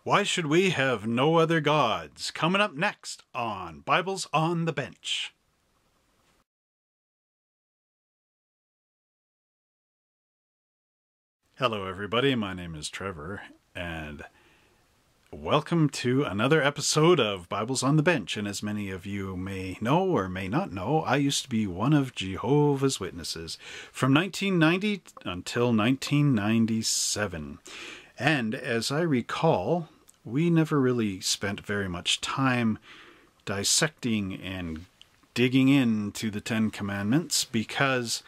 Why should we have no other gods? Coming up next on Bibles on the Bench. Hello everybody, my name is Trevor, and welcome to another episode of Bibles on the Bench. And as many of you may know or may not know, I used to be one of Jehovah's Witnesses from 1990 until 1997. And as I recall, we never really spent very much time dissecting and digging into the Ten Commandments, because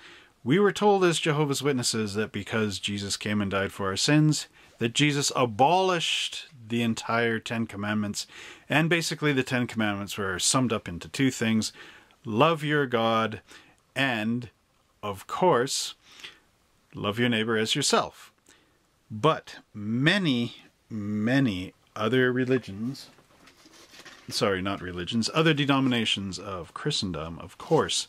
we were told as Jehovah's Witnesses that because Jesus came and died for our sins, that Jesus abolished the entire Ten Commandments. And basically the Ten Commandments were summed up into two things: love your God and, of course, love your neighbor as yourself. But many other religions, other denominations of Christendom, of course,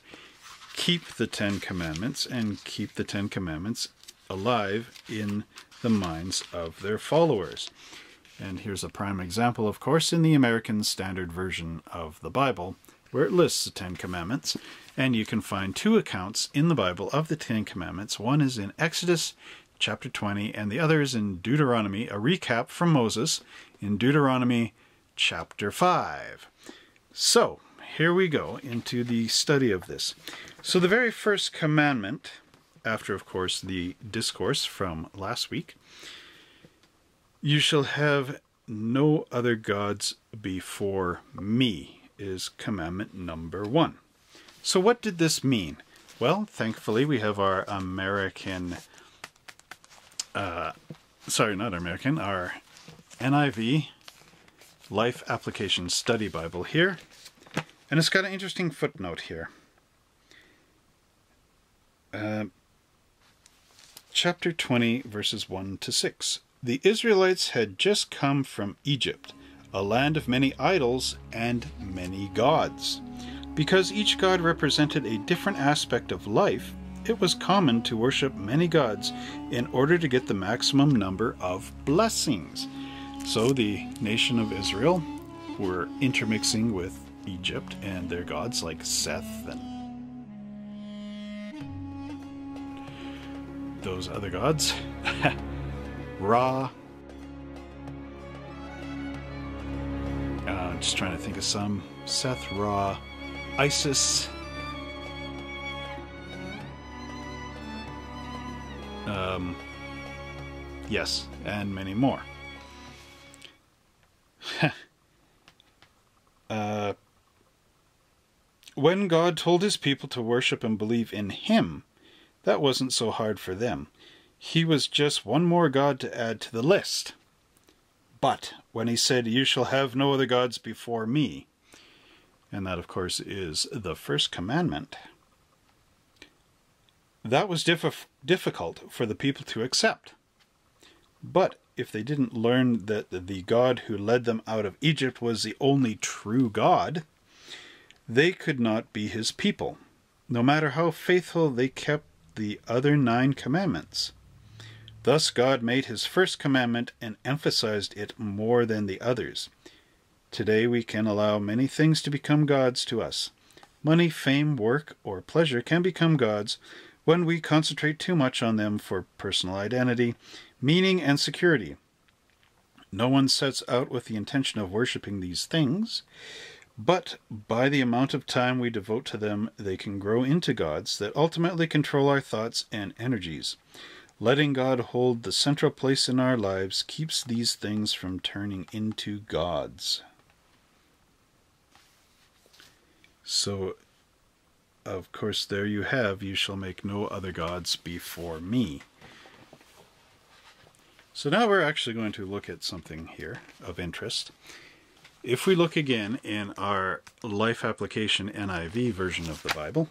keep the Ten Commandments and keep the Ten Commandments alive in the minds of their followers. And here's a prime example, of course, in the American Standard Version of the Bible, where it lists the Ten Commandments. And you can find two accounts in the Bible of the Ten Commandments. One is in Exodus chapter 20, and the other is in Deuteronomy, a recap from Moses in Deuteronomy chapter 5. So, here we go into the study of this. So the very first commandment, after, of course, the discourse from last week, "You shall have no other gods before me," is commandment number 1. So what did this mean? Well, thankfully we have our our NIV Life Application Study Bible here. And it's got an interesting footnote here. Chapter 20, verses 1 to 6. "The Israelites had just come from Egypt, a land of many idols and many gods. Because each god represented a different aspect of life, it was common to worship many gods in order to get the maximum number of blessings." So the nation of Israel were intermixing with Egypt and their gods like Seth and those other gods. Ra. Just trying to think of some. Seth, Ra, Isis. Yes, and many more. When God told his people to worship and believe in him, that wasn't so hard for them. He was just one more god to add to the list. But when he said, "You shall have no other gods before me," and that, of course, is the first commandment, that was difficult for the people to accept. But if they didn't learn that the God who led them out of Egypt was the only true God, they could not be his people, no matter how faithful they kept the other 9 commandments. Thus God made his first commandment and emphasized it more than the others. Today we can allow many things to become gods to us. Money, fame, work, or pleasure can become gods when we concentrate too much on them for personal identity, meaning, and security. No one sets out with the intention of worshiping these things, but by the amount of time we devote to them, they can grow into gods that ultimately control our thoughts and energies. Letting God hold the central place in our lives keeps these things from turning into gods. So, of course, there you have, "You shall make no other gods before me." So now we're actually going to look at something here of interest. If we look again in our Life Application NIV version of the Bible,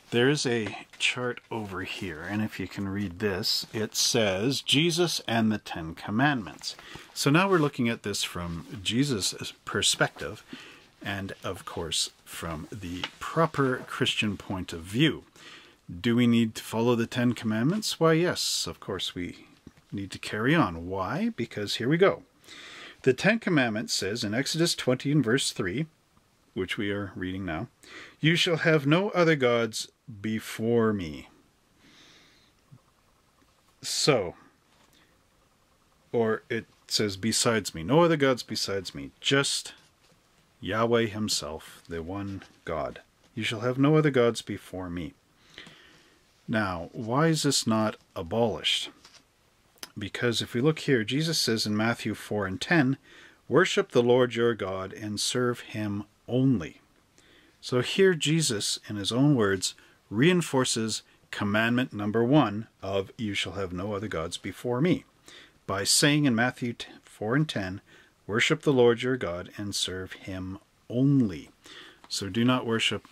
there is a chart over here, and if you can read this, it says Jesus and the Ten Commandments. So now we're looking at this from Jesus' perspective, and of course from the proper Christian point of view. Do we need to follow the Ten Commandments? Why, yes, of course we need to carry on. Why? Because here we go. The Ten Commandments says in Exodus 20 and verse 3, which we are reading now, "You shall have no other gods before me." So, or it says besides me, no other gods besides me, just Yahweh himself, the one God. You shall have no other gods before me. Now, why is this not abolished? Because if we look here, Jesus says in Matthew 4 and 10, "Worship the Lord your God and serve him only." So here Jesus, in his own words, reinforces commandment number 1 of "You shall have no other gods before me," by saying in Matthew 4 and 10, "Worship the Lord your God and serve him only." So do not worship,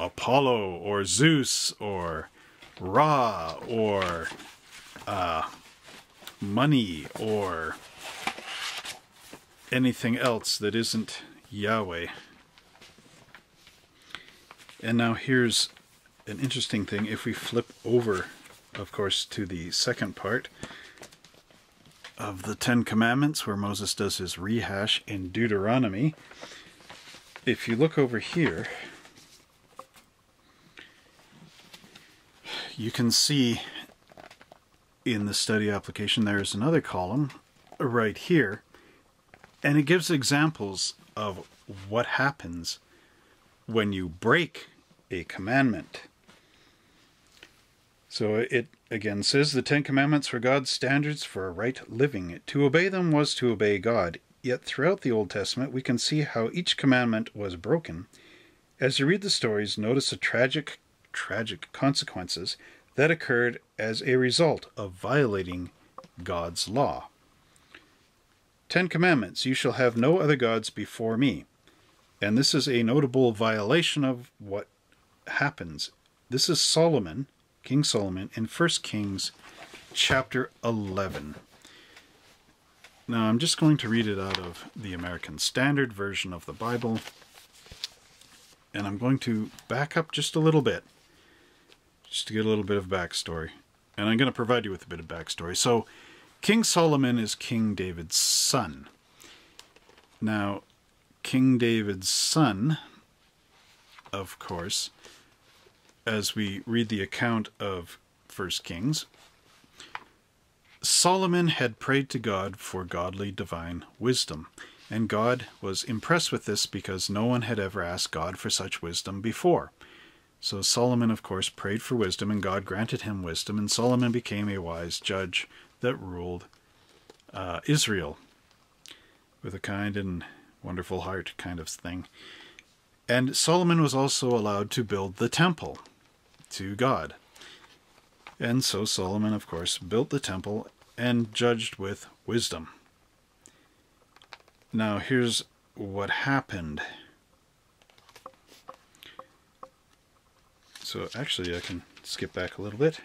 Apollo or Zeus or Ra or money or anything else that isn't Yahweh. And now here's an interesting thing. If we flip over, of course, to the second part of the Ten Commandments, where Moses does his rehash in Deuteronomy, if you look over here, you can see in the study application there's another column right here, and it gives examples of what happens when you break a commandment. So it again says, "The Ten Commandments were God's standards for a right living. To obey them was to obey God. Yet throughout the Old Testament we can see how each commandment was broken. As you read the stories, notice the tragic consequences that occurred as a result of violating God's law. 10 Commandments, you shall have no other gods before me." And this is a notable violation of what happens. This is Solomon, King Solomon, in 1 Kings chapter 11. Now I'm just going to read it out of the American Standard Version of the Bible. And I'm going to back up just a little bit, just to get a little bit of backstory. And I'm going to provide you with a bit of backstory. So, King Solomon is King David's son. Now, King David's son, of course, as we read the account of 1 Kings, Solomon had prayed to God for godly divine wisdom. And God was impressed with this because no one had ever asked God for such wisdom before. So Solomon, of course, prayed for wisdom, and God granted him wisdom, and Solomon became a wise judge that ruled Israel with a kind and wonderful heart kind of thing. And Solomon was also allowed to build the temple to God. And so Solomon, of course, built the temple and judged with wisdom. Now, here's what happened. So, actually, I can skip back a little bit.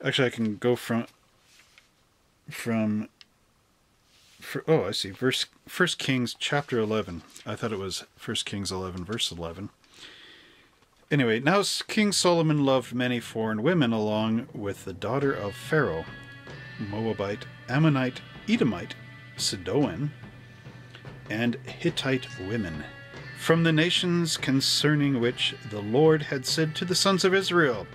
Actually, I can go oh, I see. 1 Kings chapter 11. I thought it was 1 Kings 11, verse 11. Anyway, now King Solomon loved many foreign women along with the daughter of Pharaoh, Moabite, Ammonite, Edomite, Sidonian, and Hittite women, from the nations concerning which the Lord had said to the sons of Israel,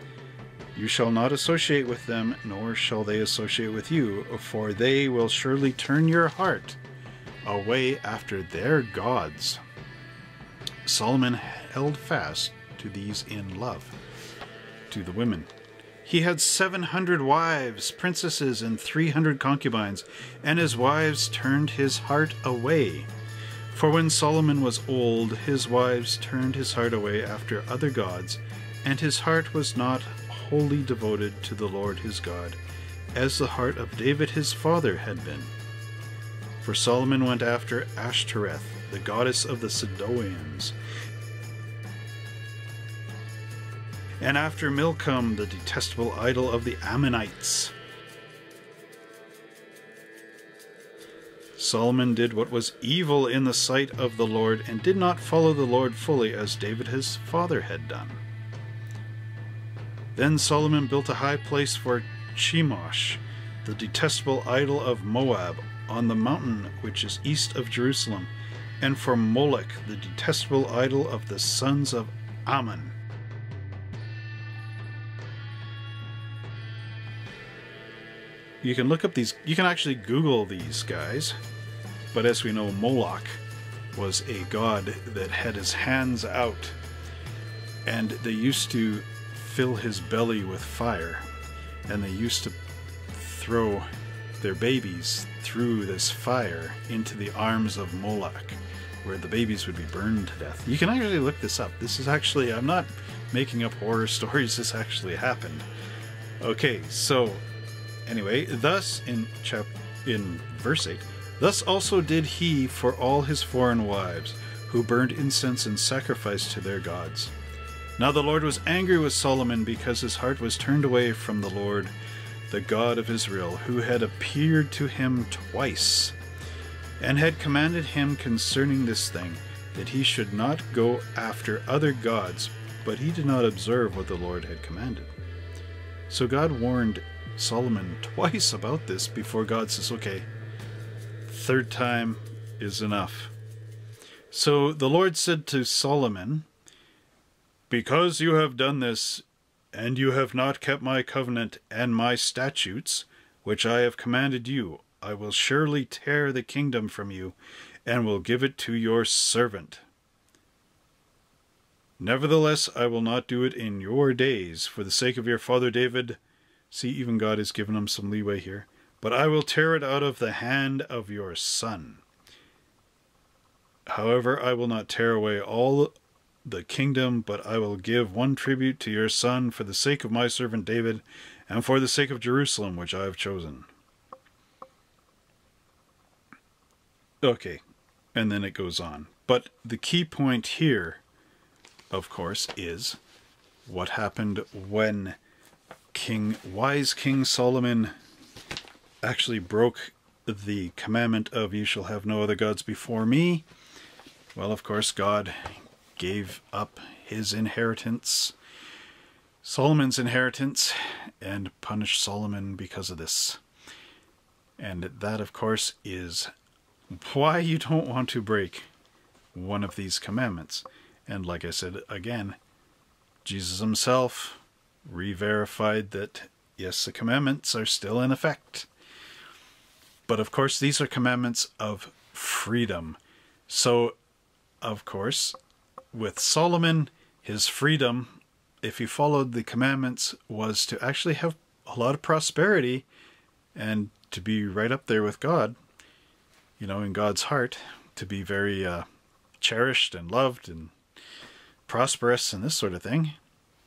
"You shall not associate with them, nor shall they associate with you, for they will surely turn your heart away after their gods." Solomon held fast to these in love, to the women. He had 700 wives, princesses, and 300 concubines, and his wives turned his heart away. For when Solomon was old, his wives turned his heart away after other gods, and his heart was not wholly devoted to the Lord his God, as the heart of David his father had been. For Solomon went after Ashtoreth, the goddess of the Sidonians, and after Milcom, the detestable idol of the Ammonites. Solomon did what was evil in the sight of the Lord, and did not follow the Lord fully as David his father had done. Then Solomon built a high place for Chemosh, the detestable idol of Moab, on the mountain which is east of Jerusalem, and for Molech, the detestable idol of the sons of Ammon. You can look up these, you can actually Google these guys, but as we know, Moloch was a god that had his hands out, and they used to fill his belly with fire, and they used to throw their babies through this fire into the arms of Moloch, where the babies would be burned to death. You can actually look this up. This is actually, I'm not making up horror stories, this actually happened. Okay, so anyway, thus in verse 8, thus also did he for all his foreign wives, who burned incense and sacrificed to their gods. Now the Lord was angry with Solomon because his heart was turned away from the Lord, the God of Israel, who had appeared to him twice, and had commanded him concerning this thing, that he should not go after other gods, but he did not observe what the Lord had commanded. So God warned Solomon twice about this before God says, okay, third time is enough. So the Lord said to Solomon, because you have done this, and you have not kept my covenant and my statutes, which I have commanded you, I will surely tear the kingdom from you, and will give it to your servant. Nevertheless, I will not do it in your days, for the sake of your father David. See, even God has given him some leeway here. But I will tear it out of the hand of your son. However, I will not tear away all the kingdom, but I will give one tribute to your son for the sake of my servant David, and for the sake of Jerusalem, which I have chosen. Okay, and then it goes on. But the key point here, of course, is what happened when wise King Solomon actually broke the commandment of you shall have no other gods before me. Well, of course, God gave up his inheritance, Solomon's inheritance, and punished Solomon because of this. And that, of course, is why you don't want to break one of these commandments. And like I said, again, Jesus himself re-verified that, yes, the commandments are still in effect. But of course, these are commandments of freedom. So, of course, with Solomon, his freedom, if he followed the commandments, was to actually have a lot of prosperity and to be right up there with God, you know, in God's heart, to be very cherished and loved and prosperous and this sort of thing.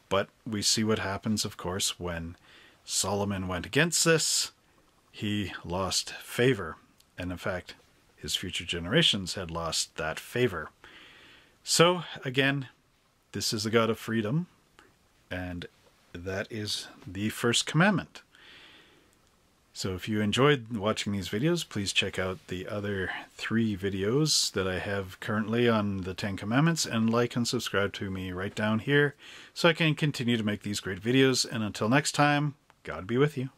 But we see what happens, of course, when Solomon went against this. He lost favor. And in fact, his future generations had lost that favor. So, again, this is the God of freedom, and that is the first commandment. So if you enjoyed watching these videos, please check out the other 3 videos that I have currently on the 10 Commandments, and like and subscribe to me right down here so I can continue to make these great videos. And until next time, God be with you.